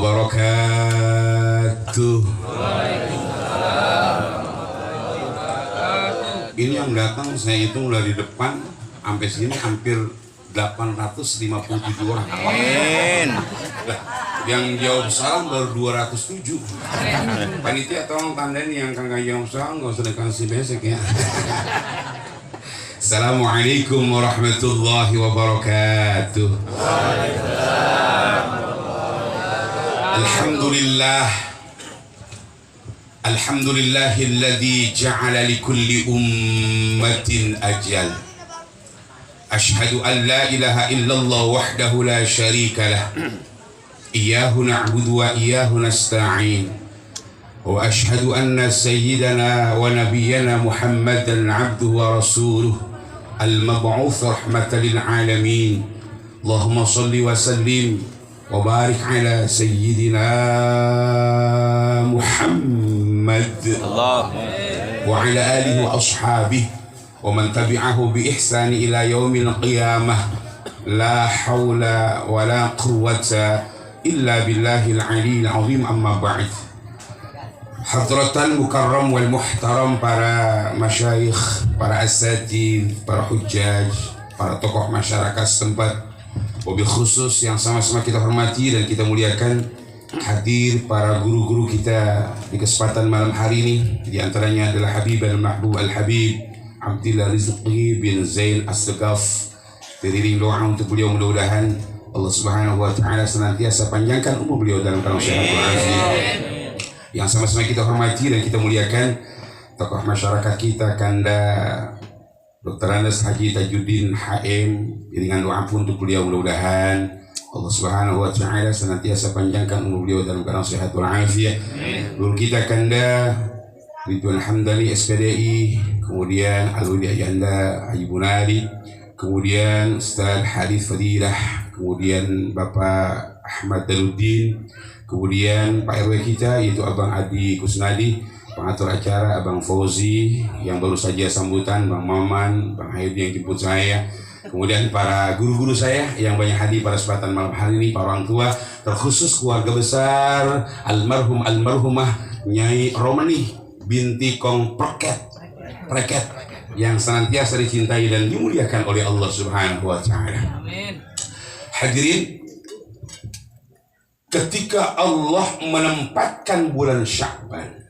wabarakatuh. Ini yang datang saya hitung dari depan sampai sini hampir 857 orang. Amin. Yang jawab salam baru 207. Panitia tolong tandain yang kagak jawab salam nggak usah dikasih besek ya. Assalamualaikum warahmatullahi wabarakatuh. Alhamdulillah. Alhamdulillahilladzi ja'ala likulli ummatin ajal. Ashhadu an la ilaha illallah wahdahu la syarika lah. Iyyahu na'budu wa iyyahu nasta'in. Wa ashhadu anna sayyidana wa nabiyyana Muhammadan 'abduhu wa rasuluh al-mab'uts rahmatan lil alamin. Allahumma shalli wa sallim wa barik ala sayyidina Muhammad wa ala alihi wa ashabihi wa man tabi'ahu bi ihsani ila yaumil qiyamah. La hawla wa la quwwata illa billahil aliyil azim. Amma ba'd. Hadratan mukarram wal muhtaram, para masyayikh, para asatidz, para hujjaj, para tokoh masyarakat setempat, wabil khusus yang sama-sama kita hormati dan kita muliakan, hadir para guru-guru kita di kesempatan malam hari ini. Di antaranya adalah Habib al-Mahbub al-Habib Abdillah Rizqi bin Zain As-Segaf. Beriring doa untuk beliau, mudah-mudahan Allah Subhanahu wa taala senantiasa panjangkan umur beliau dalam keadaan sehat walafiat. Yang sama-sama kita hormati dan kita muliakan tokoh masyarakat kita, Kanda Dr. Andes Haji Tajuddin HM. Dengan doa pun untuk beliau, mudah-mudahan Allah Subhanahu wa taala senantiasa panjangkan umur beliau dalam keadaan sehat walafiat. Guru kita Kanda Ridwan Hamdani SPDI, kemudian Alwi Ajanda Haji Bunadi, kemudian Ustaz Hadith Fadilah, kemudian Bapak Ahmad Daluddin, kemudian Pak RW kita yaitu Abang Adi Kusnadi, pengatur acara Abang Fauzi yang baru saja sambutan, Bang Maman, Bang Hayudi yang jemput saya, kemudian para guru-guru saya yang banyak hadir pada kesempatan malam hari ini, para orang tua, terkhusus keluarga besar almarhum almarhumah Nyai Romani binti Kong Preket yang senantiasa dicintai dan dimuliakan oleh Allah Subhanahu wa taala. Amin. Hadirin, ketika Allah menempatkan bulan Sya'ban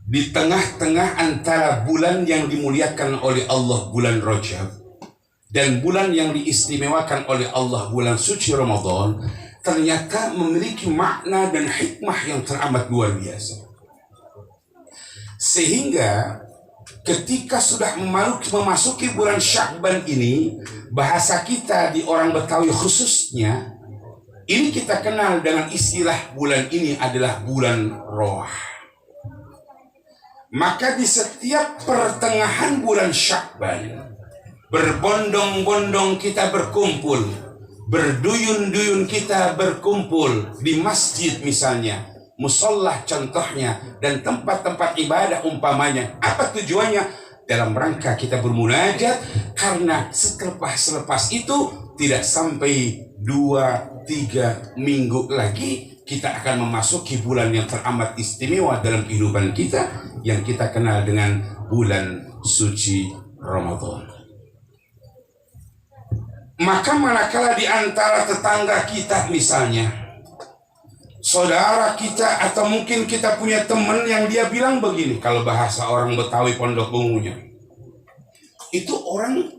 di tengah-tengah antara bulan yang dimuliakan oleh Allah, bulan Rajab, dan bulan yang diistimewakan oleh Allah, bulan suci Ramadan, ternyata memiliki makna dan hikmah yang teramat luar biasa. Sehingga ketika sudah memasuki bulan Sya'ban ini, bahasa kita di orang Betawi khususnya, ini kita kenal dengan istilah bulan ini adalah bulan Roh. Maka di setiap pertengahan bulan Sya'ban, berbondong-bondong kita berkumpul, berduyun-duyun kita berkumpul di masjid misalnya, musallah contohnya, dan tempat-tempat ibadah umpamanya. Apa tujuannya? Dalam rangka kita bermunajat, karena selepas itu tidak sampai 2-3 minggu lagi kita akan memasuki bulan yang teramat istimewa dalam kehidupan kita, yang kita kenal dengan bulan suci Ramadan. Maka manakala di antara tetangga kita misalnya, saudara kita, atau mungkin kita punya teman yang dia bilang begini, kalau bahasa orang Betawi Pondok Ungunya, itu orang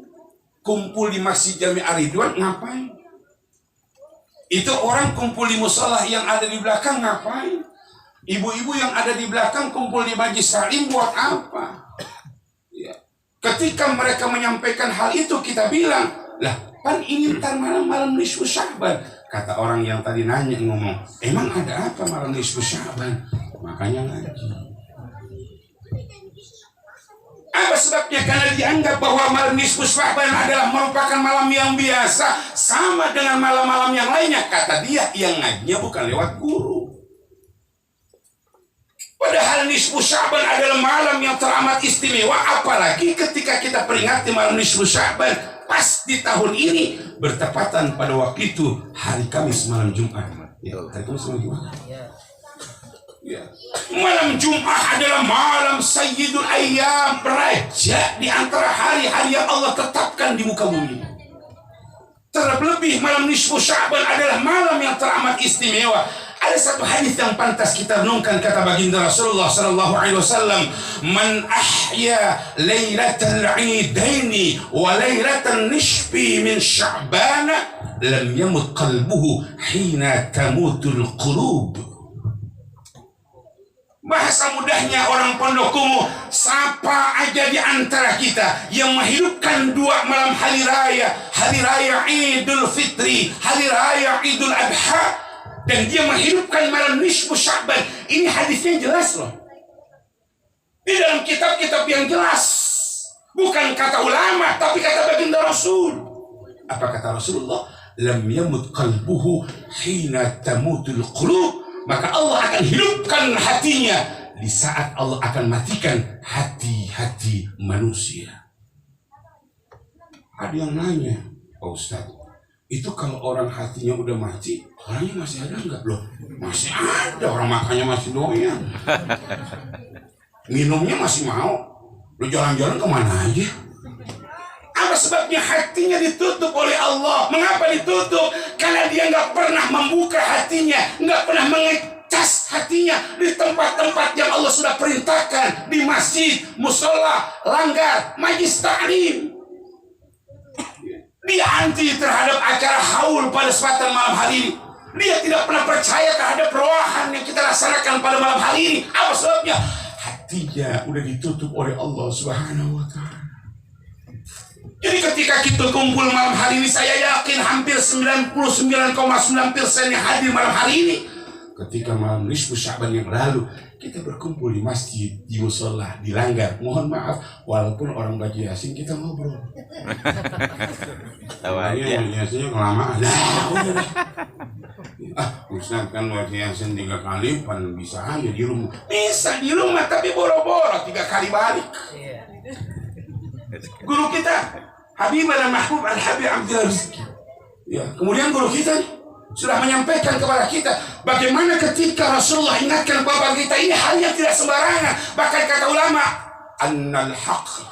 kumpul di Masjid Jami Ar-Ridwan ngapain? Itu orang kumpul di musola yang ada di belakang ngapain? Ibu-ibu yang ada di belakang kumpul di Majlis Salim buat apa? Ya. Ketika mereka menyampaikan hal itu, kita bilang, lah kan ini ntar malam-malam nisfu Sya'ban. Kata orang yang tadi nanya, ngomong, emang ada apa malam nisfu Sya'ban? Makanya ngaji. Apa sebabnya? Karena dianggap bahwa malam nisfu Sya'ban adalah merupakan malam yang biasa, sama dengan malam-malam yang lainnya. Kata dia, yang ngajinya bukan lewat guru. Padahal nisfu Sya'ban adalah malam yang teramat istimewa, apalagi ketika kita peringati malam nisfu Sya'ban pas di tahun ini bertepatan pada waktu itu hari Kamis malam Jumat. Ya, ya. Malam Jumat adalah malam Sayyidul Ayyam, raja di antara hari-hari yang Allah tetapkan di muka bumi. Terlebih malam nisfu Sya'ban adalah malam yang teramat istimewa. Ada satu hadis yang pantas kita renungkan, kata baginda Rasulullah sallallahu alaihi wasallam, "Man ahya lailatal 'idaini wa lailatan nisfi min Sya'ban lam yamut qalbuhu hina tamutul qulub." Bahasa mudahnya orang Pondok Kumuh, siapa aja di antara kita yang menghidupkan dua malam hari raya Idul Fitri, hari raya Idul Adha, dan dia menghidupkan malam nisfu Sya'ban. Ini hadisnya jelas loh, di dalam kitab-kitab yang jelas, bukan kata ulama tapi kata baginda Rasul. Apa kata Rasulullah? Lam yamut qalbuhu hina tamutul qulub. Maka Allah akan hidupkan hatinya di saat Allah akan matikan hati-hati manusia. Ada yang nanya, Pak Ustadz, itu kalau orang hatinya udah mati, orangnya masih ada enggak? Loh, masih ada, orang makannya masih doyan, minumnya masih mau, lo jalan-jalan kemana aja. Apa sebabnya? Hatinya ditutup oleh Allah. Mengapa ditutup? Karena dia nggak pernah membuka hatinya, nggak pernah mengecas hatinya di tempat-tempat yang Allah sudah perintahkan, di masjid, musola, langgar, majlis ta'lim. Dia anti terhadap acara haul pada kesempatan malam hari ini. Dia tidak pernah percaya terhadap rohan yang kita laksanakan pada malam hari ini. Apa sebabnya? Hatinya udah ditutup oleh Allah Subhanahu wa Ta'ala. Jadi ketika kita kumpul malam hari ini, saya yakin hampir 99,9% yang hadir malam hari ini, ketika malam nisfu Sya'ban yang lalu, kita berkumpul di masjid, di musola, di langgar. Mohon maaf, walaupun orang baca Yasin, kita ngobrol. Yasinnya kelamaan. Ustaz kan baca Yasin 3 kali, pan bisa aja di rumah. Bisa di rumah, tapi boro-boro 3 kali balik. Guru kita Habib al-Mahbub Al-Habib Abdul Rizki, ya, kemudian guru kita sudah menyampaikan kepada kita bagaimana ketika Rasulullah ingatkan kepada kita, ini hal yang tidak sembarangan. Bahkan kata ulama, annal haqq,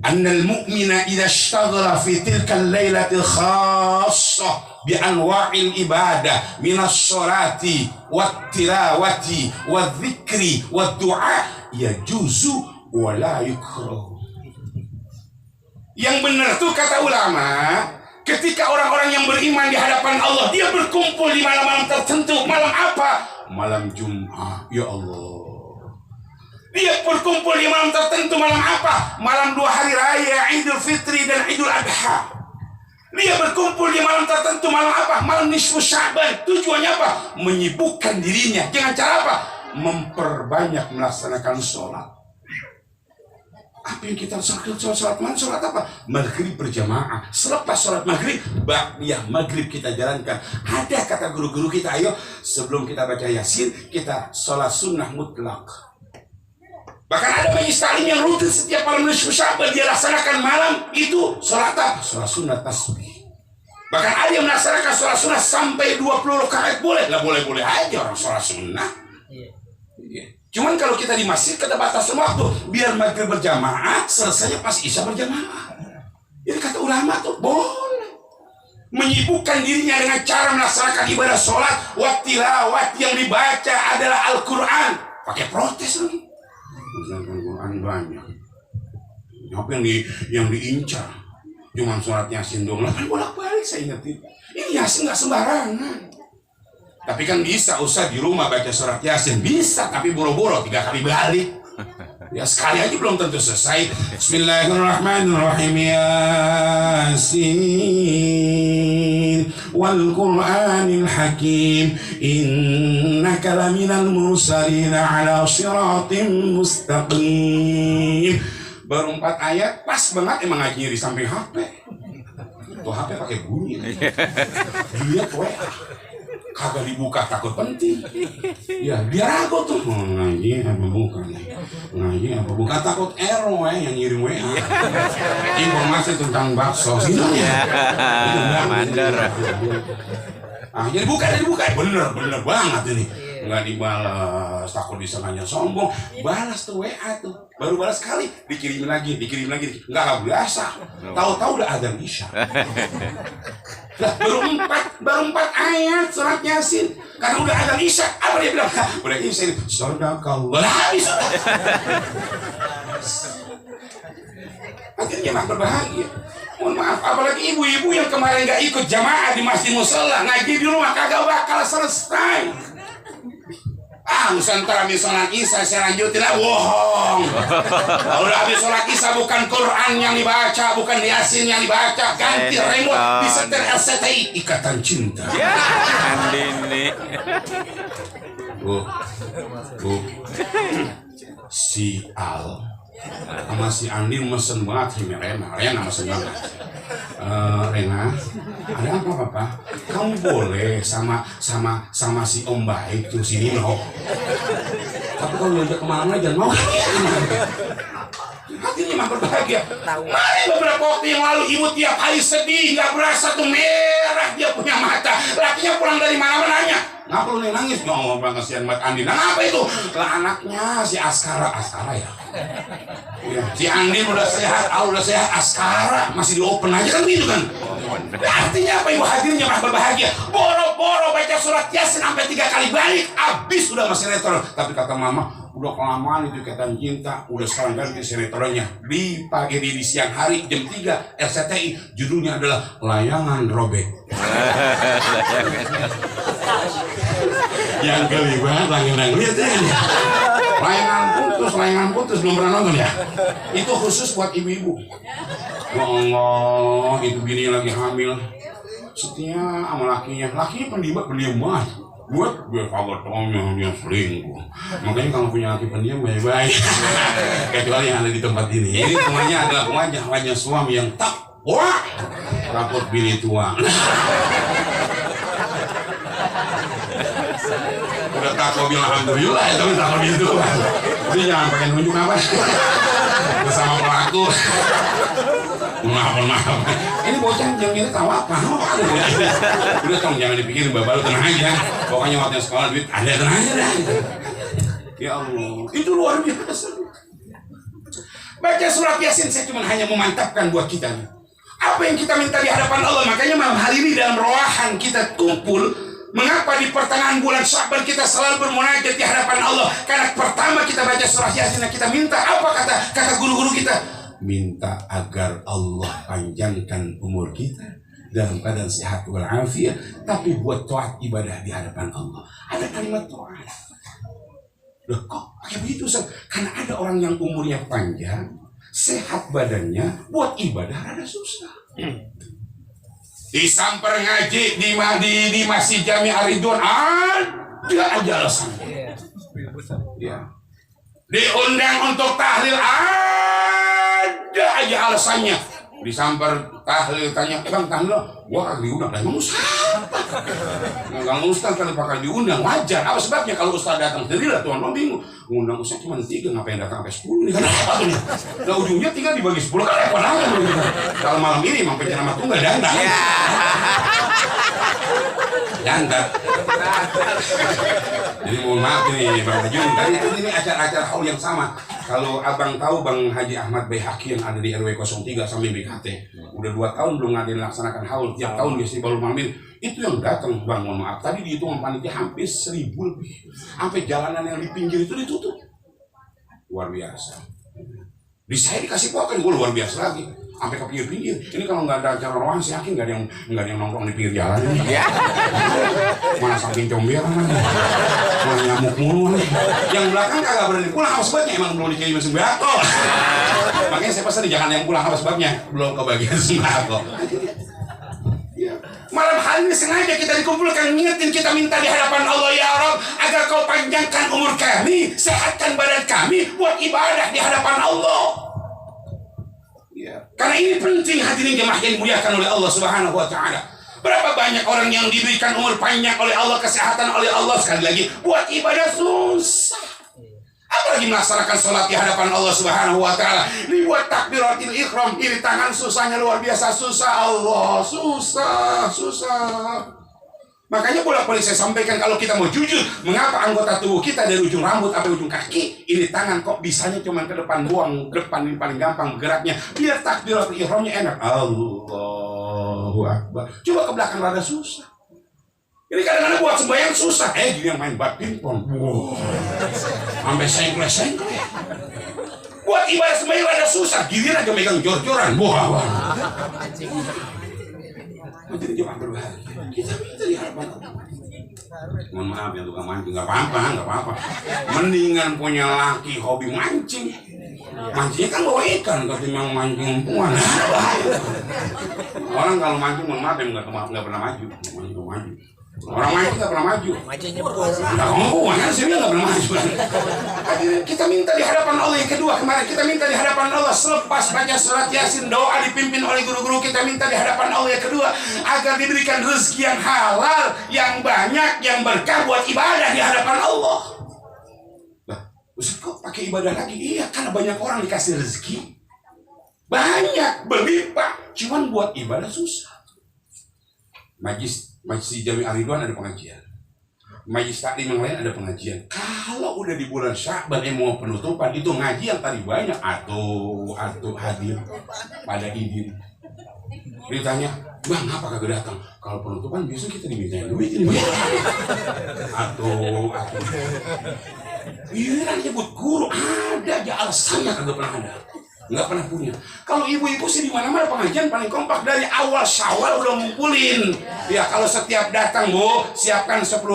annal mu'mina idza ishtaghala fi tilka al-lailatil khassah bi anwa'il ibadah minas sholati wat tilawati wal dzikri wad du'a yajuzu wa la yukrahu. Yang benar tuh kata ulama, ketika orang-orang yang beriman di hadapan Allah, dia berkumpul di malam-malam tertentu. Malam apa? Malam Jumat. Ya Allah. Dia berkumpul di malam tertentu. Malam apa? Malam 2 hari raya Idul Fitri dan Idul Adha. Dia berkumpul di malam tertentu. Malam apa? Malam nisfu Sya'ban. Tujuannya apa? Menyibukkan dirinya. Dengan cara apa? Memperbanyak melaksanakan sholat. Apa yang kita sholat mana? Sholat apa? Maghrib berjamaah. Selepas sholat maghrib, ba'diyah maghrib kita jalankan. Ada kata guru-guru kita, ayo sebelum kita baca Yasin, kita sholat sunnah mutlak. Bahkan ada majelis ta'lim yang rutin setiap malam nisfu Sya'ban dia laksanakan malam itu sholat apa? Sholat sunnah tasbih. Bahkan ada yang melaksanakan sholat sunnah sampai 20 rakaat boleh. Lah boleh-boleh aja orang sholat sunnah. Cuman kalau kita di masjid kita batasan waktu biar maghrib berjamaah, selesainya pas isya berjamaah. Jadi kata ulama tuh boleh menyibukkan dirinya dengan cara melaksanakan ibadah sholat, tilawat yang dibaca adalah Al-Quran. Pakai protes lagi. Al-Quran banyak. Apa yang diincar? Cuman sholat Yasin dong. Lah bolak-balik saya ingetin. Ini Yasin nggak sembarangan. Tapi kan bisa Ustaz di rumah baca surat Yasin, bisa, tapi boro-boro 3 kali balik. Ya sekali aja belum tentu selesai. Bismillahirrahmanirrahim. Yasin wal Qur'anil Hakim innaka laminal mursalin ala siratim mustaqim. Baru 4 ayat pas banget emang ngajinya di samping HP. Tuh HP pakai bunyi. Dia tuh kagak dibuka takut penting. Ya biar aku tuh ngaji apa bukan, ngaji apa bukan, takut RW yang ngirim WA informasi tentang bakso gitu ya. Mandar. Jadi buka. Bener banget ini. Nggak dibalas, takut disangkanya sombong. Balas tuh WA tuh. Baru balas sekali, dikirimin lagi. Nggak biasa. Tahu-tahu udah azan Isya. Lah, baru 4 ayat surat Yasin. Karena udah azan Isya. Apa dia bilang? Udah Isya ini. Shadakallah. Habis. Akhirnya mah berbahagia. Mohon maaf, apalagi ibu-ibu yang kemarin nggak ikut jamaah di masjid musala, ngaji di rumah kagak bakal selesai. Nusantara habis sholat Isya saya lanjutin lah, bohong. Udah habis sholat Isya bukan Quran yang dibaca, bukan Yasin yang dibaca, ganti remote disetir RCTI Ikatan Cinta. Andini. Bu, si Al sama si Andi mesen banget sama Rena mesen banget. Rena, ada apa papa? Kamu boleh sama si Om Baik tuh si Nino. Tapi kalau diajak kemana jangan mau. Hatinya mah berbahagia. Mari beberapa waktu yang lalu ibu tiap hari sedih, nggak berasa tuh merah dia punya mata. Lakinya pulang dari mana nanya, ngapa lu nangis? Oh, kasihan banget Andi. Nah, apa itu? Lah anaknya si Askara ya. Ya, si Andi udah sehat, udah sehat, Askara masih di open aja kan gitu kan. Artinya apa ibu hadirnya mah berbahagia. Boro-boro baca surat Yasin sampai 3 kali balik, habis udah masih sinetron. Tapi kata mama, udah kelamaan itu Ikatan Cinta, udah sekarang ganti sinetronnya. Di pagi di siang hari jam 3 RCTI, judulnya adalah Layangan Robek. Yang geli banget layangan lihat ya. Layangan putus belum pernah nonton ya. Itu khusus buat ibu-ibu. Ya Allah, itu bini lagi hamil, setia sama lakinya pendiam banget. Buat gue kabar tolongnya dia selingkuh. Makanya kalau punya laki pendiam baik-baik. Kecuali yang ada di tempat ini. Ini semuanya adalah wajah suami yang takwa, takut bini tua. Udah takwa bilang alhamdulillah ya, tapi takut bini tua. Jadi jangan pakai nunjuk apa. Bersama pelaku. Maaf. Ini bocah yang ini tahu apa? Udah tolong jangan dipikirin bapak lu, tenang aja. Pokoknya waktu sekolah duit ada, tenang aja dah. Ya Allah, itu luar biasa. Baca surat Yasin saya cuma hanya memantapkan buat kita. Apa yang kita minta di hadapan Allah, makanya malam hari ini dalam roahan kita kumpul. Mengapa di pertengahan bulan Sya'ban kita selalu bermunajat di hadapan Allah? Karena pertama kita baca surah Yasin dan kita minta apa kata guru-guru kita? Minta agar Allah panjangkan umur kita dalam keadaan sehat walafiat, tapi buat taat ibadah di hadapan Allah. Ada kalimat taat. Loh kok kayak begitu? Karena ada orang yang umurnya panjang, sehat badannya, buat ibadah rada susah. Disamper ngaji di Masjid Jami Ar-Ridwan ada aja alasannya. Ya. Diundang untuk tahlil ada aja alasannya. Disamper tahlil, tanya, bang tahlil, gua kagak diundang. Lah emang ustaz? Enggak ustaz kalau bakal diundang, wajar. Apa sebabnya kalau ustaz datang sendiri lah tuan bingung. Undang ustaz cuma 3, ngapain datang sampai 10 nih? Kenapa tuh nih? Nah ujungnya 3 dibagi 10 kan repot aja gitu. Kalau malam ini emang penceramah tunggal dandang. Jangan. Jadi mohon maaf ini Bang Tajun, tadi itu ini acara-acara haul yang sama. Kalau abang tahu Bang Haji Ahmad Baihaqi yang ada di RW 03 sampai BKT, udah 2 tahun belum ada yang laksanakan haul, tiap tahun biasanya baru malam itu yang datang Bang, mohon maaf. Tadi dihitung panitia hampir 1000 lebih, sampai jalanan yang di pinggir itu ditutup. Luar biasa. Di saya dikasih potongan, gue luar biasa lagi. Sampai ke pinggir-pinggir. Ini kalau nggak ada acara rohan, saya yakin nggak ada yang nongkrong di pinggir jalan ini. Mana saking comberan nih, mana nyamuk mulu nih. Yang belakang kagak berani pulang, apa sebabnya? Emang belum dikirim sembako. Makanya saya pesan jangan yang pulang, apa sebabnya? Belum kebagian sembako. Malam hari ini sengaja kita dikumpulkan, ngingetin kita minta di hadapan Allah, ya Rabb, agar kau panjangkan umur kami, sehatkan badan kami buat ibadah di hadapan Allah. Ya. Karena ini penting hadirin jemaah yang dimuliakan oleh Allah Subhanahu wa taala. Berapa banyak orang yang diberikan umur panjang oleh Allah, kesehatan oleh Allah, sekali lagi buat ibadah susah. Apalagi melaksanakan sholat di hadapan Allah Subhanahu wa taala. Dibuat takbiratul ihram, ini tangan susahnya luar biasa susah. Allah susah. Makanya bolak-balik saya sampaikan, kalau kita mau jujur, mengapa anggota tubuh kita dari ujung rambut sampai ujung kaki, ini tangan kok bisanya cuma ke depan doang, depan ini paling gampang geraknya, biar takbiratul ihramnya enak. Allahu Akbar. Coba ke belakang rada susah. Ini kadang-kadang buat sembahyang susah. Gini yang main badminton. Wow. Sampai sengklek. Buat ibadah sembahyang rada susah. Gini aja megang jor-joran. Wow. Menjadi jemaah berbahagia. Kita minta di hadapan Allah. Mohon maaf ya tukang mancing, nggak apa-apa. Mendingan punya laki hobi mancing. Mancingnya kan bawa ikan, ketimbang mancing umpuan. Orang kalau mancing, mohon maaf ya nggak pernah maju. Orang mancing nggak pernah maju. Nggak ngomong, kan sih nggak pernah maju. Kita minta di hadapan Allah. Yang kedua kemarin kita minta di hadapan Allah selepas baca surat Yasin, doa dipimpin oleh guru-guru kita, minta di hadapan Allah yang kedua agar diberikan rezeki yang halal, yang banyak, yang berkah buat ibadah di hadapan Allah. Nah, Ustaz kok pakai ibadah lagi? Iya, karena banyak orang dikasih rezeki banyak berlimpah, cuman buat ibadah susah. Majlis Jami Ar-Ridwan ada pengajian, majlis taklim yang lain ada pengajian. Kalau udah di bulan Sya'ban mau penutupan, itu ngaji yang tadi banyak atau hadir pada idin. Ditanya, bang apa kagak datang? Kalau penutupan biasa kita dimintain duit ini. Atau giliran nyebut guru ada aja alasannya kagak pernah ada. Nggak pernah punya. Kalau ibu-ibu sih di mana-mana pengajian paling kompak, dari awal Syawal udah ngumpulin. Ya kalau setiap datang Bu, siapkan 10.000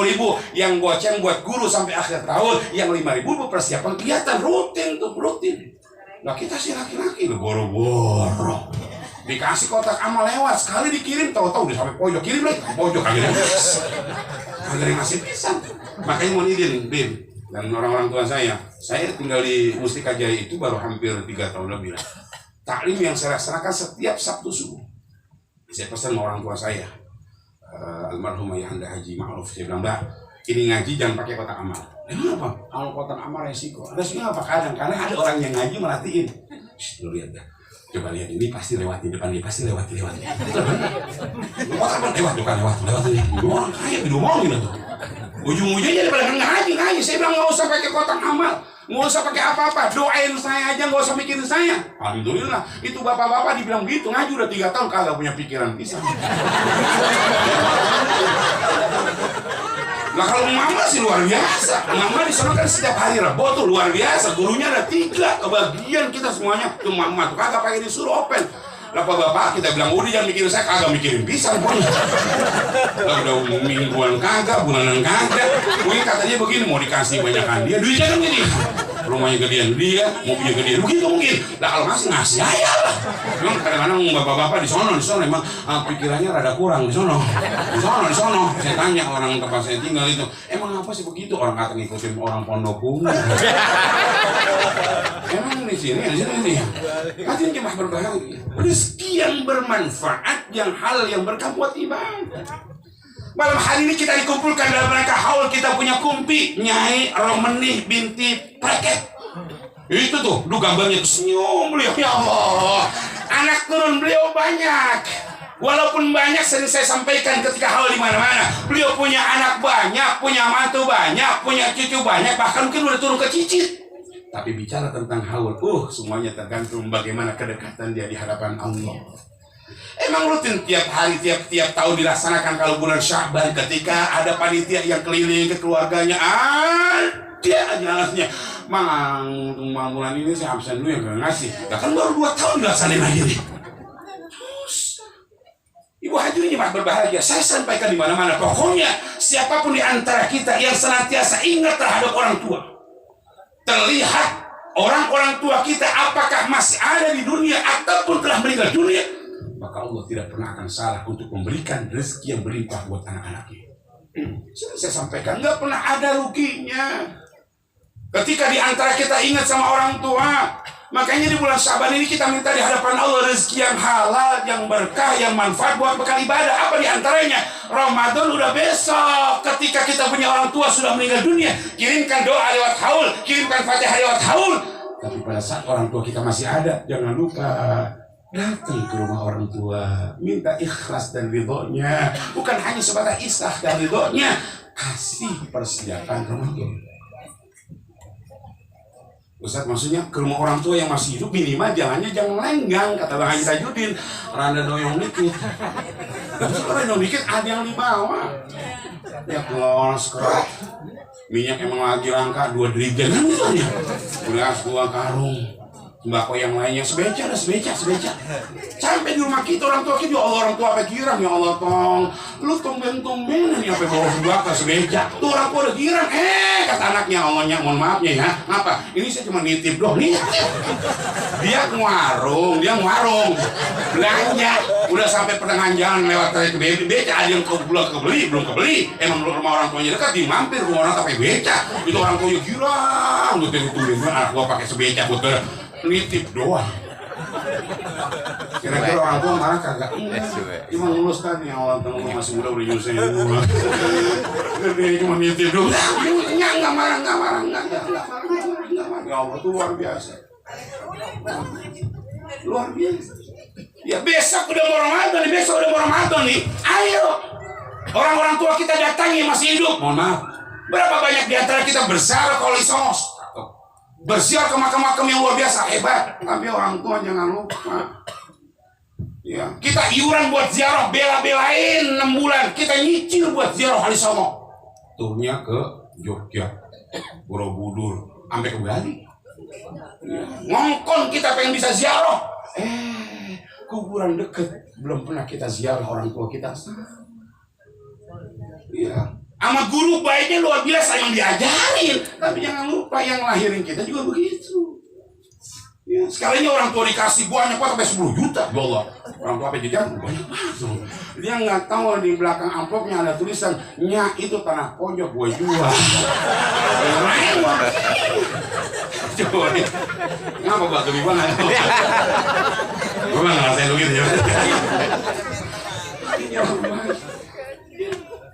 yang goceng buat guru sampai akhir tahun, yang 5.000 persiapan kegiatan rutin. Nah kita sih laki-laki lo boro-boro. Dikasih kotak amal lewat, sekali dikirim tahu-tahu udah sampai pojok, kirim lagi pojok kagak ngasih pisan. Makanya mau izin, Bim, dan orang-orang tua saya tinggal di Mustika Jaya itu baru hampir 3 tahun lebih lah. Taklim yang saya laksanakan setiap Sabtu subuh. Saya pesan sama orang tua saya, almarhum Ayah Anda Haji Ma'ruf, saya bilang, Mbak, ini ngaji jangan pakai kotak amal. Kenapa? Kalau kotak amal resiko. Resikonya apa? Kadang karena ada orang yang ngaji merhatiin. Lu lihat dah. Coba lihat, ini pasti lewati depan, ini pasti lewati. Kotak amal lewat ini. Orang kaya diomongin tuh. Ujung-ujungnya daripada ngaji. Saya bilang nggak usah pakai kotak amal, nggak usah pakai apa-apa, doain saya aja, nggak usah mikirin saya. Alhamdulillah, itu bapak-bapak dibilang gitu, ngaji udah 3 tahun kagak punya pikiran pisah. Nah kalau mama sih luar biasa. Mama di sana kan setiap hari Rebo tuh luar biasa. Gurunya ada 3, kebagian kita semuanya. Tuh mama tuh kagak pakai disuruh open. Bapak kita bilang udah jangan mikirin saya, kagak mikirin pisang pun. Udah mingguan kagak, bulanan kagak. Mungkin katanya begini, mau dikasih banyakan dia, duitnya kan gini. Rumahnya gedean dia, mobilnya gedean begitu mungkin. Lah kalau ngasih aja lah. Memang kadang-kadang bapak-bapak di sono emang pikirannya rada kurang di sono. Saya tanya orang tempat saya tinggal itu, emang apa sih begitu? Orang kata ngikutin orang pondok bunga. Emang di sini nih. Hatinya cuma berbahagia. Rezeki yang bermanfaat, yang halal, yang berkah buat ibadah. Malam hari ini kita dikumpulkan dalam rangka haul, kita punya kumpi Nyai Romenih binti Preket. Itu tuh, gambarnya senyum beliau. Ya Allah, anak turun beliau banyak. Walaupun banyak, sering saya sampaikan ketika haul di mana-mana. Beliau punya anak banyak, punya mantu banyak, punya cucu banyak, bahkan mungkin udah turun ke cicit. Tapi bicara tentang haul, semuanya tergantung bagaimana kedekatan dia di hadapan Allah. Emang rutin tiap hari, tiap tahun dilaksanakan kalau bulan Sya'ban, ketika ada panitia yang keliling ke keluarganya, ada aja alasnya. Mang bulan ini saya absen dulu yang gak ngasih. Ya kan baru 2 tahun dilaksanain lagi nih. Terus Ibu hadirin jemaah berbahagia, saya sampaikan di mana-mana, pokoknya siapapun di antara kita yang senantiasa ingat terhadap orang tua, terlihat orang-orang tua kita apakah masih ada di dunia ataupun telah meninggal dunia, maka Allah tidak pernah akan salah untuk memberikan rezeki yang berlimpah buat anak-anaknya. Saya sampaikan, nggak pernah ada ruginya ketika di antara kita ingat sama orang tua. Makanya di bulan Sya'ban ini kita minta di hadapan Allah rezeki yang halal, yang berkah, yang manfaat buat bekal ibadah. Apa di antaranya? Ramadan udah besok. Ketika kita punya orang tua sudah meninggal dunia, kirimkan doa lewat haul, kirimkan Fatihah lewat haul. Tapi pada saat orang tua kita masih ada, jangan lupa Datang ke rumah orang tua, minta ikhlas dan ridhonya, bukan hanya sebatas ikhlas dan ridhonya, kasih persediaan rumah tua. Ustaz, maksudnya ke rumah orang tua yang masih hidup minimal jalannya jangan lenggang, kata Bang Haji Tajudin, rada doyong dikit. Tapi kalau doyong dikit ada yang dibawa. Ya keluar sekerat, minyak emang lagi langka 2 drigen kan gitu ya. Beras 2 karung. Sembako yang lainnya sebeca. Sampai di rumah kita orang tua kita, ya Allah, orang tua apa kirang, ya Allah tong, lu tumben-tumbenan ya apa bawa sembako sebeca. Tuh orang tua udah kirang, kata anaknya, Allahnya mohon maafnya ya, apa? Ini saya cuma nitip doang nih. Dia warung belanja, udah sampai pertengahan jalan lewat ke beca, ada yang belum kebeli, emang rumah orang tuanya dekat, di mampir rumah orang sampai beca, itu orang tuanya girang, lu tumben anak gua pakai sebeca puter. Nitip doang. Kira-kira orang tua marah kagak? Cuma lulus kan ya Allah, kamu masih muda udah nyusahin gua. Dia cuma nitip doang. Enggak marah. Ya Allah, itu luar biasa. Ya besok udah mau Ramadan nih. Ayo. Orang-orang tua kita datangi masih hidup. Mohon maaf. Berapa banyak di antara kita berziarah kalau isos? Berziarah ke makam-makam yang luar biasa hebat, tapi orang tua jangan lupa. Ya, kita iuran buat ziarah, bela-belain 6 bulan, kita nyicil buat ziarah Wali Songo. Turnya ke Jogja, Borobudur, sampai ke Bali. Ya, ngongkon kita pengen bisa ziarah. Kuburan deket, belum pernah kita ziarah orang tua kita. Ya. Sama guru baiknya luar biasa yang diajarin, tapi jangan lupa yang lahirin kita juga begitu. Ya, sekalinya orang tua dikasih banyak sampai 10 juta, ya Allah. Orang tua apa jajan banyak banget. Dia nggak tahu di belakang amplopnya ada tulisan, "Nya itu tanah pojok gue jual." Coba nih, ngapa gua lebih banget? Gua nggak ngerasain begitu ya.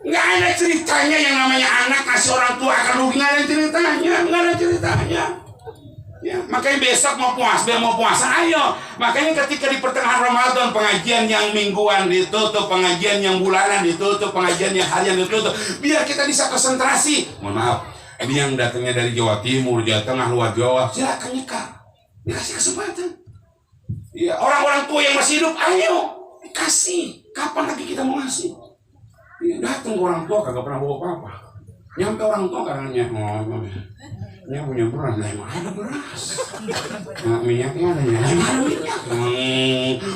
Nggak ada ceritanya yang namanya anak kasih orang tua akan rugi, nggak ada ceritanya. Ya, makanya besok mau puasa, ayo. Makanya ketika di pertengahan Ramadan pengajian yang mingguan ditutup, pengajian yang bulanan ditutup, pengajian yang harian ditutup, biar kita bisa konsentrasi. Mohon maaf, ini yang datangnya dari Jawa Timur, Jawa Tengah, luar Jawa, silakan nyekar, dikasih kesempatan. Ya, orang-orang tua yang masih hidup, ayo kasih. Kapan lagi kita mau ngasih? Ya, datang ke orang tua kagak pernah bawa apa-apa. Nyampe orang tua katanya, "Nya punya beras, lah emang ada beras. Minyaknya ada, emang ada minyak.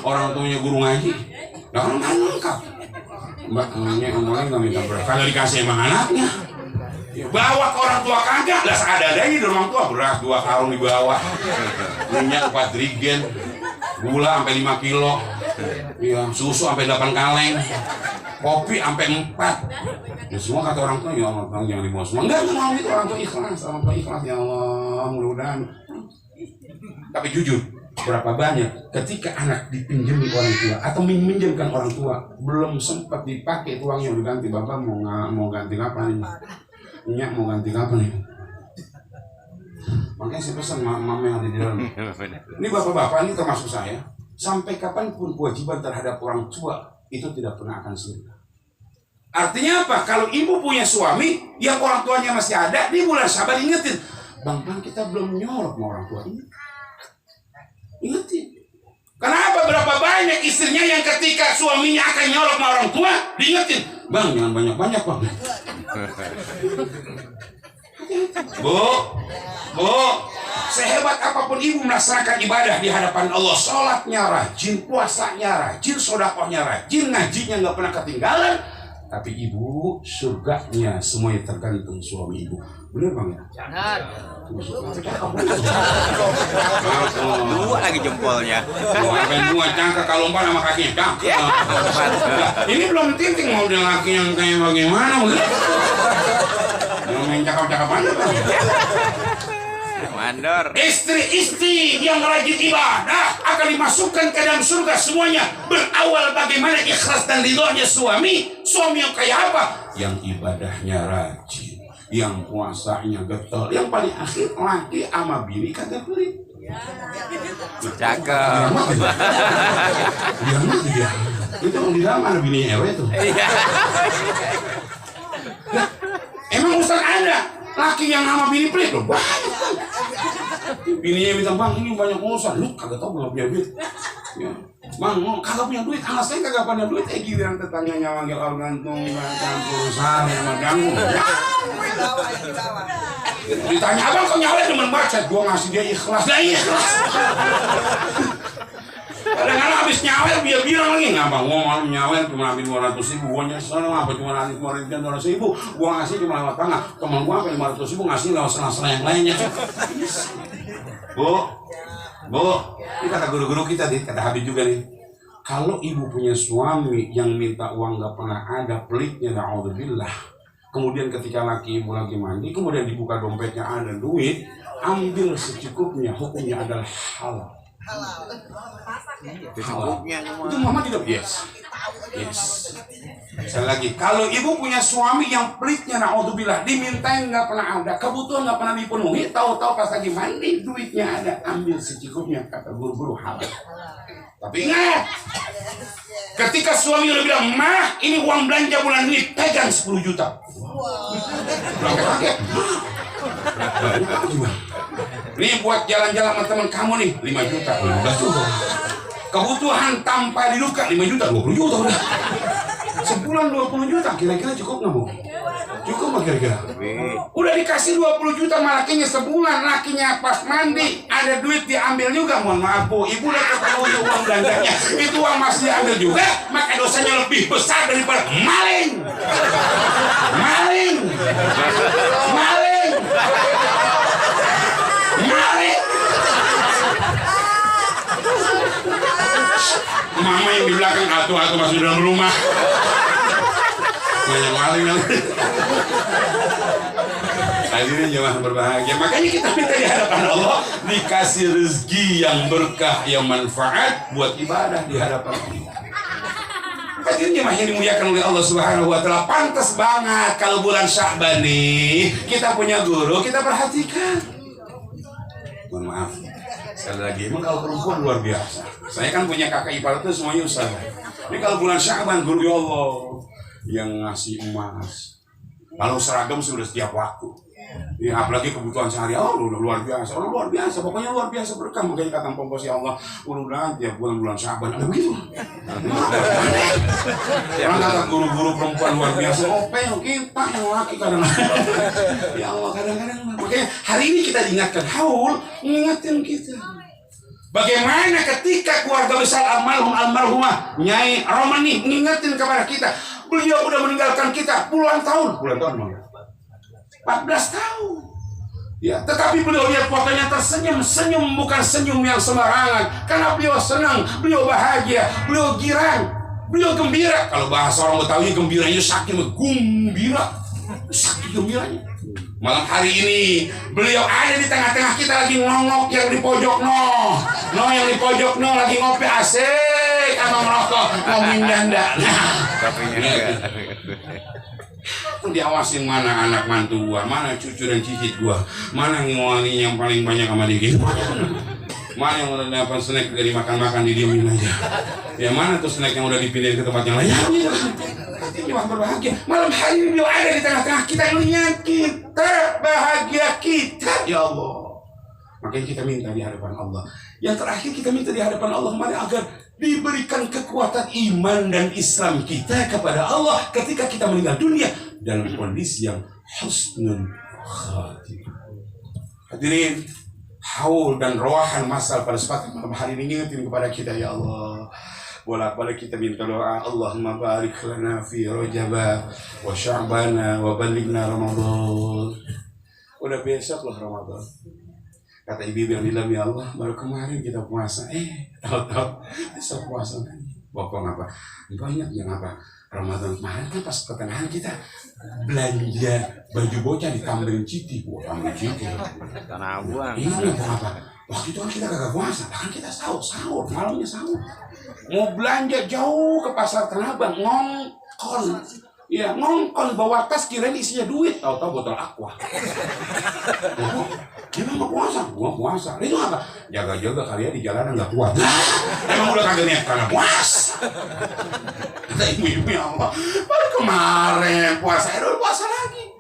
Orang tuanya guru ngaji, lah kan nggak lengkap. Mbak, ngomongnya nggak minta beras, kagak dikasih emang anaknya. Ya, bawa ke orang tua kagak, lah seadanya di orang tua beras 2 karung dibawa, minyak 4 drigen, gula sampai 5 kilo, ya, susu sampai 8 kaleng. Kopi sampai 4. Ya, semua kata orang tua, ya Allah, jangan dibawa semua. Enggak mau itu, orang tua ikhlas, ya Allah, mudah-mudahan. Tapi jujur, berapa banyak ketika anak dipinjami orang tua atau minjamkan orang tua, belum sempat dipakai uangnya udah ganti, bapak mau ganti kapan ini? Nyak mau ganti kapan nih? Makanya saya pesan mama yang ada di dalam. Ini bapak-bapak ini termasuk saya. Sampai kapanpun kewajiban terhadap orang tua itu tidak pernah akan sirna. Artinya apa? Kalau ibu punya suami yang orang tuanya masih ada, di bulan Syaban ingetin, bang kita belum nyorok sama orang tua ini. Ingetin. Kenapa berapa banyak istrinya yang ketika suaminya akan nyorok sama orang tua, diingetin, bang jangan banyak-banyak bang. Bu, sehebat apapun ibu melaksanakan ibadah di hadapan Allah, sholatnya rajin, puasanya rajin, sodakohnya rajin, ngajinya nggak pernah ketinggalan, tapi ibu surganya semuanya tergantung suami ibu. Bener bang ya? Jangan. Dua lagi jempolnya. Dua cangkak kalau umpan sama kakinya cangkak. Ini belum tinting mau dia laki yang kayak bagaimana? Mau main cakap-cakap mana bang? Mandor. Istri-istri yang rajin ibadah akan dimasukkan ke dalam surga semuanya. Berawal bagaimana ikhlas dan ridhonya suami. Suami yang kayak apa? Yang ibadahnya rajin, yang puasanya getol, yang paling akhir laki sama bini kagak pelit. Cakep. Dia. Itu yang di dalam ada bini ewe tuh. Nah, emang Ustaz ada laki yang sama bini pelit loh, banyak. Bininya minta, bang ini banyak urusan, lu kagak tau gak punya duit. Ya. Bang, kagak punya duit, anak saya kagak punya duit. Giliran tetangganya manggil orang gantung, urusan sama ganggu. Ditanya abang kok nyawet demen bacet, gua ngasih dia ikhlas, dah ikhlas. Kadang-kadang habis nyawer dia bilang lagi, nggak bang, gua malam nyawer cuma ambil 200.000, gua nyesel apa cuma ambil 200.000, gua ngasih cuma lewat tengah, teman gua ambil 500.000 ngasih lewat sela-sela yang lainnya. Bu, ini kata guru-guru kita nih, kata Habib juga nih, kalau ibu punya suami yang minta uang nggak pernah ada, pelitnya, na'udzubillah, kemudian ketika laki ibu lagi mandi, kemudian dibuka dompetnya ada duit, ambil secukupnya, hukumnya adalah halal. Itu mama tidak yes. Sekali lagi, kalau ibu punya suami yang pelitnya, na'udzubillah, dimintain nggak pernah ada, kebutuhan nggak pernah dipenuhi, tahu-tahu pas lagi mandi duitnya ada, ambil secukupnya, kata guru-guru halal. Tapi ingat, ketika suami udah bilang, mah ini uang belanja bulan ini, pegang 10 juta. Nih buat jalan-jalan sama teman kamu nih, 5 juta, 15 juta. Kebutuhan tanpa diluka 5 juta, 20 juta udah. Sebulan 20 juta, kira-kira cukup nggak bu? Cukup nggak kira-kira? Udah dikasih 20 juta sama lakinya sebulan, lakinya pas mandi ada duit diambil juga. Mohon maaf bu, ibu udah ketahui uang belanjanya, itu uang masih diambil juga, maka dosanya lebih besar daripada maling. Maling. Mama yang di belakang atu-atu masih dalam rumah. Banyak maling. Hadirin jemaah berbahagia. Makanya kita minta di hadapan Allah dikasih rezeki yang berkah, yang manfaat buat ibadah di hadapan Allah. Hadirin jemaah yang dimuliakan oleh Allah Subhanahu wa taala, pantas banget kalau bulan Sya'ban nih kita punya guru, kita perhatikan. Mohon maaf. Sekali lagi, emang kalau perempuan luar biasa. Saya kan punya kakak ipar itu semuanya usaha. Ini kalau bulan Sya'ban, guru ya Allah yang ngasih emas. Lalu seragam sudah setiap waktu. Ya, apalagi kebutuhan sehari, luar biasa. Orang luar biasa, pokoknya luar biasa berkah. Makanya kata pomposi Allah, mudah-mudahan tiap bulan Sya'ban ada begitu. Orang kata guru-guru perempuan luar biasa, opel kita yang laki kadang-kadang. Ya Allah, kadang-kadang. Makanya hari ini kita diingatkan, haul mengingatkan kita. Bagaimana ketika keluarga besar almarhumah Nyai Romani mengingatkan kepada kita, beliau udah meninggalkan kita puluhan tahun 14 tahun. Ya, tetapi beliau lihat fotonya tersenyum bukan senyum yang sembarangan, karena beliau senang, beliau bahagia, beliau girang, beliau gembira. Kalau bahasa orang Betawi gembiranya saking gembira, saking gembiranya. Malam hari ini beliau ada di tengah-tengah kita lagi ngongok yang di pojok yang di pojok lagi ngopi asik sama ngerokok ngomongin janda. Diawasin mana anak mantu gua, mana cucu dan cicit gua, mana ngewangi yang paling banyak sama dia, mana yang udah dapat snack dari makan-makan didiemin aja. Ya mana tuh snack yang udah dipindahin ke tempat yang lain. Hatinya berbahagia. Malam hari ini beliau ada di tengah-tengah kita, melihat kita bahagia kita, ya Allah. Makanya kita minta di hadapan Allah. Yang terakhir kita minta di hadapan Allah agar diberikan kekuatan iman dan Islam kita kepada Allah ketika kita meninggal dunia dalam kondisi yang husnul khatimah. Hadirin, haul dan rohan masal pada kesempatan malam hari ini ngingetin kepada kita, ya Allah. Bolak-balik kita minta doa, Allahumma barik lana fi Rajab wa Sya'ban wa balighna Ramadan. Udah besok loh Ramadan. Kata ibu yang bilang, ya Allah, baru kemarin kita puasa, tahu-tahu besok puasa lagi. Bokong apa? Banyak yang apa? Ramadan kemarin kan pas pertengahan kita belanja baju bocah ditambahin citi, tambahin citi. Tanah Abang. Ini apa? Waktu itu kan kita kagak puasa, bahkan kita sahur, malamnya sahur. Mau belanja jauh ke pasar Tanah Abang, ngongkon. Ya, ngongkon bawa tas kirain isinya duit, tahu-tahu botol aqua. Emang mau puasa? Gua puasa. Itu apa? Jaga-jaga kalian di jalanan nggak kuat. Emang udah kagak niat karena puasa. Kata ibu-ibu, ya Allah, baru kemarin puasa, udah puasa lagi.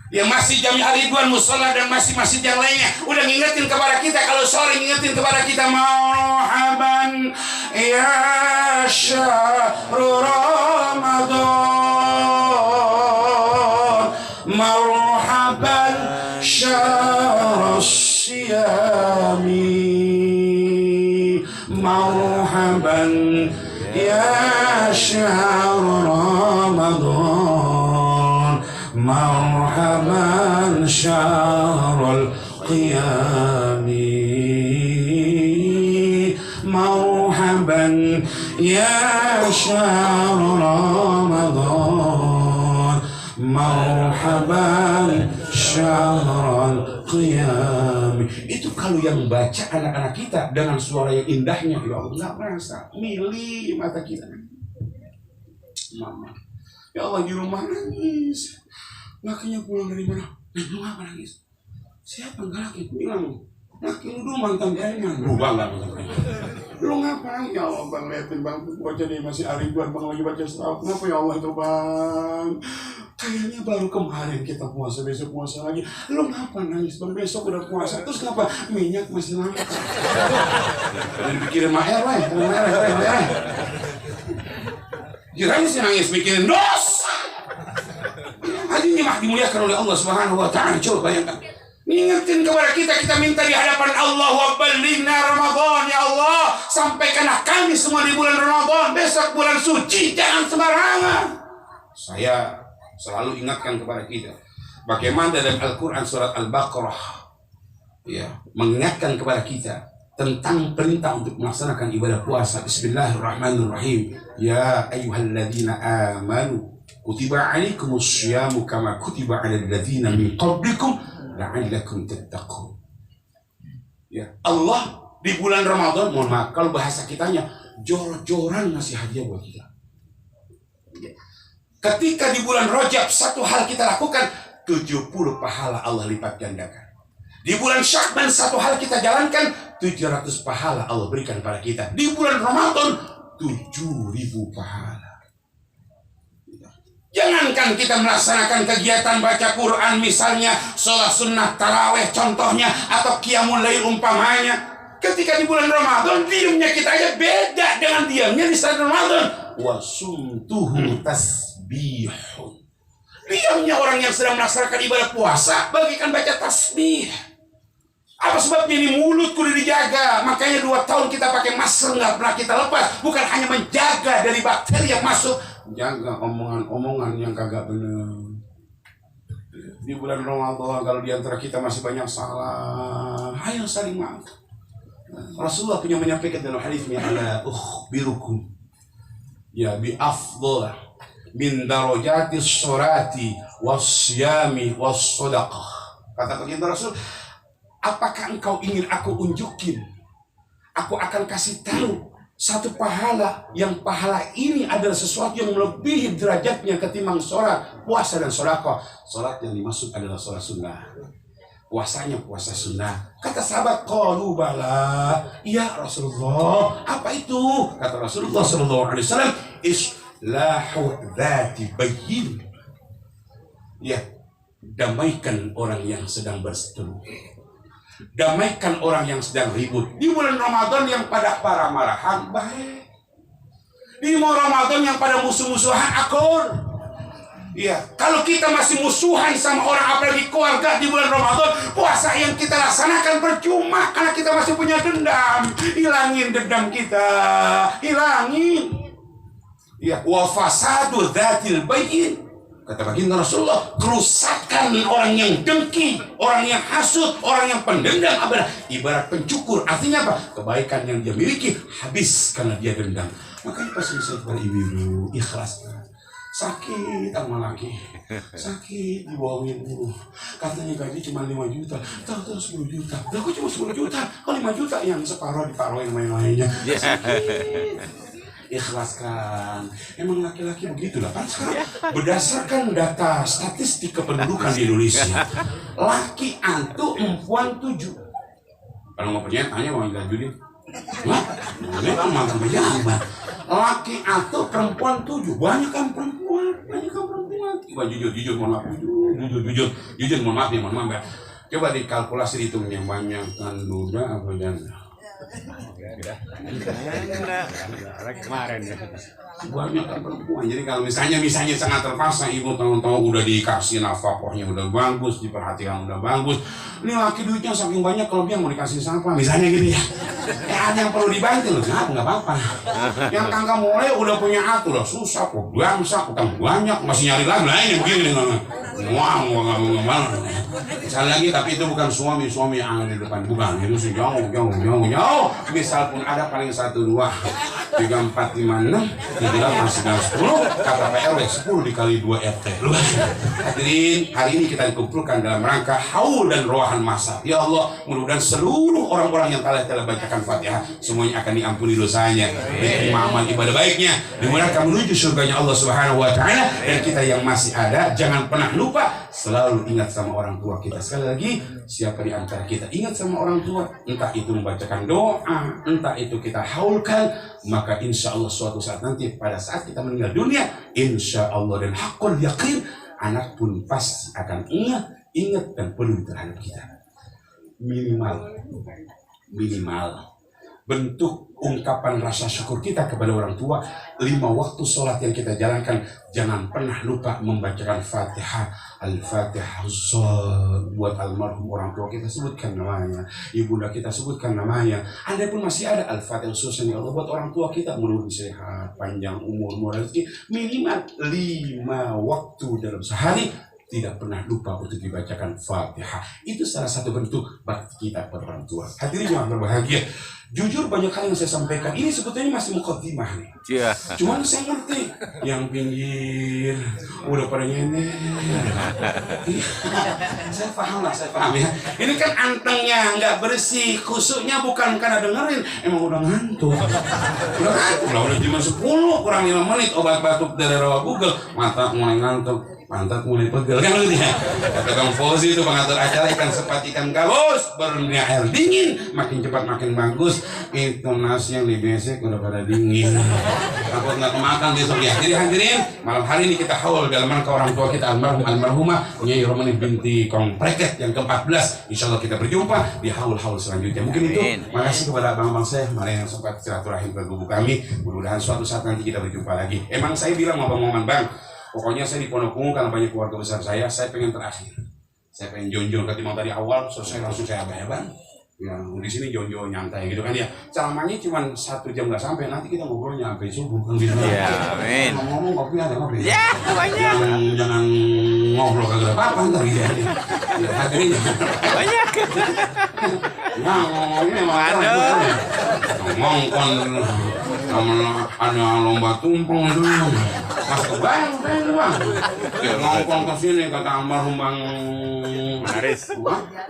Yang masih Jami Al-Ridwan Musola dan masjid-masjid yang lainnya udah ngingetin kepada kita, kalau sore ngingetin kepada kita, marhaban ya syahrul Ramadan, marhaban syahrul siyami, marhaban ya syahrul Ramadan, marhaban syahrul qiyami, marhaban ya syahrul Ramadan, marhaban syahrul qiyami. Itu kalau yang baca anak-anak kita dengan suara yang indahnya, ya Allah, nggak merasa milih mata kita. Mama, ya Allah, di rumah nangis. Lakinya pulang dari mana? Lu apa nangis? Siapa laki? Bilang, laki lu dulu mantan preman. Lu bangga mantan preman. Lu ngapain? Ya Allah, bang, liatin bang, bocah nih masih Al-Ridwan, bang lagi baca surah. Kenapa ya Allah itu bang? Kayaknya baru kemarin kita puasa, besok puasa lagi. Lu ngapa nangis bang? Besok udah puasa. Terus kenapa minyak masih lama? Jadi pikirin Maher, weh. Kirain sih nangis mikirin dosa. Hadirin yang dimuliakan oleh Allah Subhanahu wa taala, coba bayangkan. Ngingetin kepada kita minta di hadapan Allah, wa ballighna Ramadan, ya Allah, sampaikanlah kami semua di bulan Ramadan, besok bulan suci, jangan sembarangan. Saya selalu ingatkan kepada kita bagaimana dalam Al-Qur'an surat Al-Baqarah ya, mengingatkan kepada kita tentang perintah untuk melaksanakan ibadah puasa. Bismillahirrahmanirrahim. Ya ayyuhalladzina amanu kutiba alaikumus syiyamu kama kutiba alal ladzina min qablikum la'allakum tattaqun. Ya, Allah di bulan Ramadan, mohon maaf kalau bahasa kitanya, jor-joran ngasih hadiah buat kita. Ya. Ketika di bulan Rajab satu hal kita lakukan, 70 pahala Allah lipat gandakan. Di bulan Sya'ban satu hal kita jalankan, 700 pahala Allah berikan pada kita. Di bulan Ramadan 7.000 pahala. Jangankan kita melaksanakan kegiatan baca Quran, misalnya sholat sunnah taraweh contohnya, atau qiyamul lail umpamanya. Ketika di bulan Ramadan, diamnya kita aja beda dengan diamnya di saat Ramadan. Wa sumtuhu tasbihun. Diamnya orang yang sedang melaksanakan ibadah puasa bagikan baca tasbih. Apa sebabnya? Ini mulut kudu dijaga. Makanya 2 tahun kita pakai masker, nggak pernah kita lepas. Bukan hanya menjaga dari bakteri yang masuk, jaga omongan-omongan yang kagak benar. Di bulan Ramadan kalau di antara kita masih banyak salah, ayo saling maaf. Rasulullah punya menyampaikan dalam hadisnya, ala ukhbirukum ya bi afdal min darajatis sholati wasyami wassadaqah. Kata baginda Rasul, apakah engkau ingin aku unjukin? Aku akan kasih tahu satu pahala, yang pahala ini adalah sesuatu yang melebihi derajatnya ketimbang sholat, puasa dan sedekah. Sholat yang dimaksud adalah sholat sunnah, puasanya puasa sunnah. Kata sahabat, qalu bala, iya Rasulullah. Apa itu? Kata Rasulullah sallallahu alaihi wasallam, islahu dzati bayyin. Ya, damaikan orang yang sedang berseteru, damaikan orang yang sedang ribut. Di bulan Ramadan yang pada marah-marahan baik, di bulan Ramadan yang pada musuh-musuhan akur. Ya, kalau kita masih musuhan sama orang, apalagi keluarga, di bulan Ramadan, puasa yang kita laksanakan percuma karena kita masih punya dendam. Hilangin dendam kita, hilangin. Ya, wa fasadu dzatil bayyin. Kata baginda Rasulullah, kerusakan orang yang dengki, orang yang hasut, orang yang pendendam adalah ibarat pencukur. Artinya apa? Kebaikan yang dia miliki habis karena dia dendam. Makanya pas saya kepada ibu-ibu, ikhlaskan. Sakit sama laki, sakit dibohongin dulu. Katanya gaji cuma 5 juta, tahu 10 juta. Lah kok cuma 10 juta? Kalau 5 juta yang separuh diparuhin yang lain-lainnya. Sakit. ikhlaskan. Emang laki-laki begitu lah, Pak. Berdasarkan data statistik kependudukan di Indonesia, laki antu perempuan 7. Kalau mau percaya tanya mau kita judi. Nah, ini kan mantan pejabat. Laki atau perempuan 7, banyak kan perempuan. Coba jujur, mohon maaf, jujur, mohon maaf ya. Coba dikalkulasi hitungnya banyak kan duda apa janda. Kemarin ya. Banyak kan perempuan. Jadi kalau misalnya sangat terpaksa ibu tahu-tahu udah dikasih nafkahnya udah bagus, diperhatikan udah bagus. Ini laki duitnya saking banyak kalau dia mau dikasih siapa? Misalnya gitu ya. Ada yang perlu dibantu loh, nggak apa-apa. Yang kagak mulai udah punya atur loh, susah kok, bangsa, utang banyak, masih nyari lagi lain yang begini nih. Wah, sekali lagi, tapi itu bukan suami yang ada di depan, bukan. Itu sih jauh. Misal pun ada paling 1, 2, 3, 4, 5, 6, 7, 8, 9, 10, kata PRW 10 dikali 2 RT. Hadirin, hari ini kita dikumpulkan dalam rangka haul dan roahan masa. Ya Allah, mudah-mudahan seluruh orang-orang yang telah bacakan Fatihah semuanya akan diampuni dosanya, diterima amal ibadah baiknya, dimudahkan menuju surganya Allah Subhanahu wa taala. Dan kita yang masih ada jangan pernah lupa selalu ingat sama orang tua kita. Sekali lagi, siapa di antara kita ingat sama orang tua, entah itu membacakan doa, entah itu kita haulkan, maka insya Allah suatu saat nanti pada saat kita meninggal dunia, insya Allah dan hakul yakin, anak pun pasti akan ingat dan peduli terhadap kita. Minimal bentuk ungkapan rasa syukur kita kepada orang tua, 5 waktu sholat yang kita jalankan, jangan pernah lupa membacakan Fatihah. Al-Fatihah buat almarhum orang tua kita, sebutkan namanya, ibunda kita sebutkan namanya. Anda pun masih ada Al-Fatihah khususnya, ya Allah, buat orang tua kita, mudah-mudahan sehat, panjang umur, rezeki. Minimal 5 waktu dalam sehari tidak pernah lupa untuk dibacakan Fatihah. Itu salah satu bentuk bakti kita pada orang tua. Hadirin yang berbahagia, jujur banyak hal yang saya sampaikan ini sebetulnya masih mukaddimah nih. Iya. Cuman saya ngerti yang pinggir udah pada nyenyak. Saya paham ya. Ini kan antengnya nggak bersih, khusuknya bukan karena dengerin, emang udah ngantuk. Udah jam 10 kurang 5 menit obat batuk dari rawa Google, mata mulai ngantuk. Pantat mulai pegel kan gitu ya. Kata Bang Fauzi itu pengatur acara ikan gabus berminyak air dingin, makin cepat makin bagus. Itu nasi yang dibesek udah pada dingin, takut nggak kemakan besok ya. Jadi hadirin, malam hari ini kita haul dalam rangka orang tua kita almarhumah Nyai Romani binti Kong Preket yang ke-14. Insya Allah kita berjumpa di haul-haul selanjutnya. Mungkin itu. Makasih kepada abang-abang saya kemarin yang sempat silaturahim ke gubuk kami. Mudah-mudahan suatu saat nanti kita berjumpa lagi. Emang saya bilang sama Bang, pokoknya saya di Pondok Ungu karena banyak keluarga besar saya pengen terakhir. Saya pengen jonjon ketimbang dari awal, selesai langsung saya abang. Ya, di sini jonjon nyantai gitu kan ya. Ceramahnya cuma 1 jam nggak sampai, nanti kita ngobrolnya sampai subuh kan gitu. Ya, amin. Ngomong kopi ada kopi. Ya, banyak. Jangan ngobrol kagak apa-apa ntar gitu ya. Ya, hadirin. Banyak. Nah, ngomongnya emang ngongkon ada lomba tumpeng itu. Mas kebayang Bang. Ngongkon ke sini kata almarhum Bang Aris.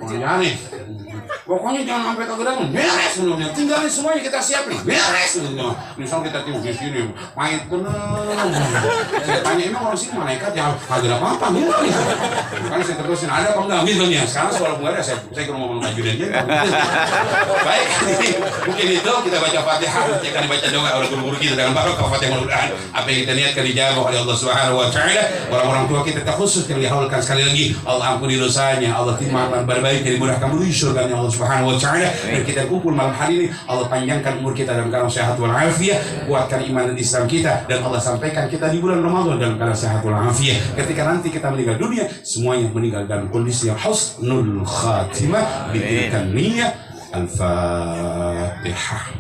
Yanis. Pokoknya jangan sampai kegedean, beres semuanya. Tinggalin semuanya, kita siap nih, beres semuanya. Misal kita tidur di sini, pahit bener. Saya tanya, emang orang sini malaikat yang agak apa-apa gitu ya. Makanya saya terusin, ada apa enggak gitu ya. Sekarang walaupun nggak ada, saya ke rumah Bang Tajudin aja. Baik, mungkin itu kita baca Fatihah, nanti akan dibaca doa oleh guru-guru kita dengan barokah Fatihah mudah-mudahan apa yang kita niatkan dijawab oleh Allah Subhanahu wa taala. Orang-orang tua kita terkhusus yang dihaulkan sekali lagi, Allah ampuni dosanya, Allah terima amal baik-baik, dimudahkan menuju surga Allah Subhanahu wa taala. Dan kita kumpul malam hari ini, Allah panjangkan umur kita dalam keadaan sehat wal afiat, kuatkan iman dan Islam kita, dan Allah sampaikan kita di bulan Ramadan dalam keadaan sehat wal afiat. Ketika nanti kita meninggal dunia, semuanya meninggal dalam kondisi yang husnul khatimah. Bikin niat Al-Fatihah.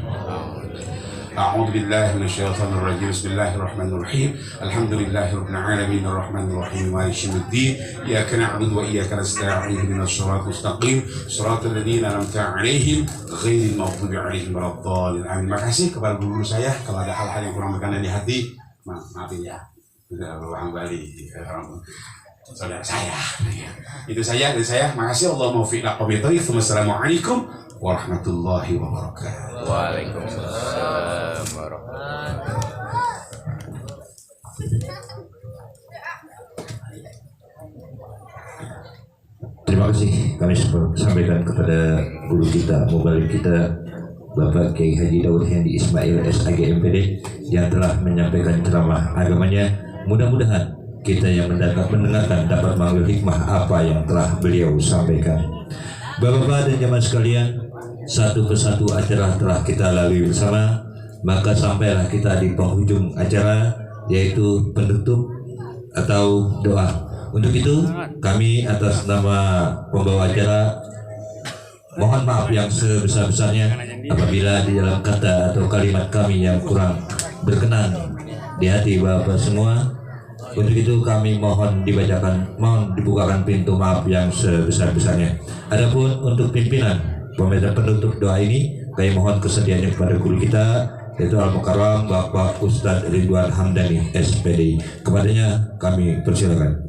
أعوذ بالله من الشيطان الرجيم بسم الله الرحمن الرحيم الحمد لله رب العالمين الرحمن الرحيم مالك يوم الدين إياك نعبد وإياك نستعين اهدنا الصراط المستقيم صراط الذين أنعمت عليهم غير المغضوب عليهم ولا الضالين آمين. Makasih kepada guru saya. Kalau ada hal-hal yang kurang berkenan di hati, maafin ya. Sudah berulang kali saudara saya. Itu saja dari saya. Makasih. Allah muwaffiq aqwamit thoriq. Wassalamualaikum warahmatullahi wabarakatuh. Waalaikumsalam warahmatullahi wabarakatuh. terima kasih kami sampaikan kepada guru kita, mubalig kita, Bapak Kiai Haji Daud Hendi Ismail SAG MPD yang telah menyampaikan ceramah agamanya. Mudah-mudahan kita yang mendengarkan dapat mengambil hikmah apa yang telah beliau sampaikan. Bapak-bapak dan jamaah sekalian, satu persatu acara telah kita lalui bersama, maka sampailah kita di penghujung acara, yaitu penutup atau doa. Untuk itu kami atas nama pembawa acara mohon maaf yang sebesar-besarnya apabila di dalam kata atau kalimat kami yang kurang berkenan di hati Bapak semua. Untuk itu kami mohon dibukakan pintu maaf yang sebesar-besarnya. Adapun untuk pimpinan pemegang penutup doa ini, kami mohon kesediaannya kepada guru kita, yaitu Al-Mukarram Bapak Ustadz Ridwan Hamdani SPD. Kepadanya kami persilakan.